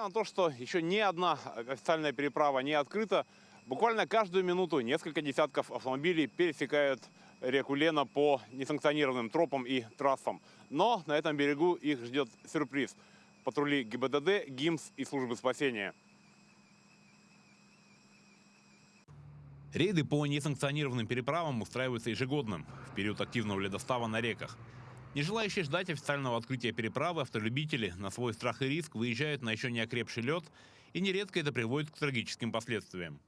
на то, что еще ни одна официальная переправа не открыта, буквально каждую минуту несколько десятков автомобилей пересекают реку Лена по несанкционированным тропам и трассам. Но на этом берегу их ждет сюрприз. Патрули ГИБДД, ГИМС и службы спасения. Рейды по несанкционированным переправам устраиваются ежегодно, в период активного ледостава на реках. Не желающие ждать официального открытия переправы, автолюбители на свой страх и риск выезжают на еще не окрепший лед, и нередко это приводит к трагическим последствиям.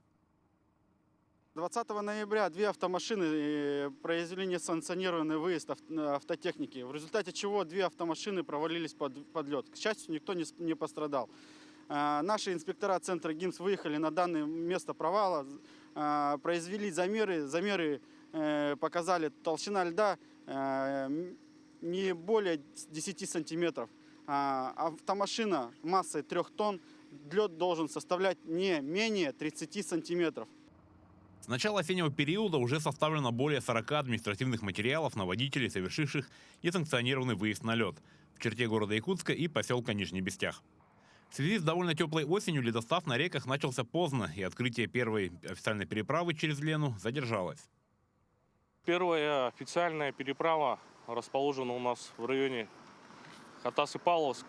20 ноября две автомашины произвели несанкционированный выезд автотехники, в результате чего две автомашины провалились под лед. К счастью, никто не пострадал. Наши инспектора центра ГИМС выехали на данное место провала, произвели замеры. Замеры показали толщина льда не более 10 сантиметров. Автомашина массой 3 тонн, лед должен составлять не менее 30 сантиметров. С начала осеннего периода уже составлено более 40 административных материалов на водителей, совершивших несанкционированный выезд на лед в черте города Якутска и поселка Нижний Бестях. В связи с довольно теплой осенью ледостав на реках начался поздно, и открытие первой официальной переправы через Лену задержалось. Первая официальная переправа расположена у нас в районе Хатас-Павловск.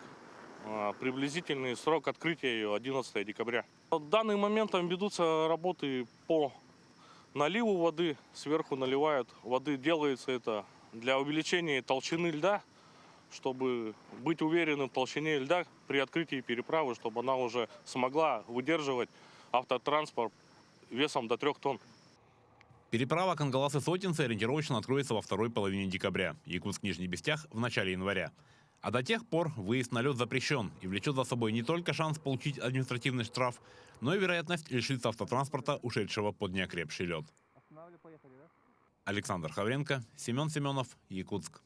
Приблизительный срок открытия ее 11 декабря. В данный момент там ведутся работы по наливу воды. Сверху наливают воды. Делается это для увеличения толщины льда, чтобы быть уверенным в толщине льда при открытии переправы, чтобы она уже смогла выдерживать автотранспорт весом до 3 тонн. Переправа Кангаласы-Сотинцы ориентировочно откроется во второй половине декабря, Якутск-Нижний Бестях в начале января. А до тех пор выезд на лед запрещен и влечет за собой не только шанс получить административный штраф, но и вероятность лишиться автотранспорта, ушедшего под неокрепший лед. Александр Хавренко, Семен Семенов, Якутск.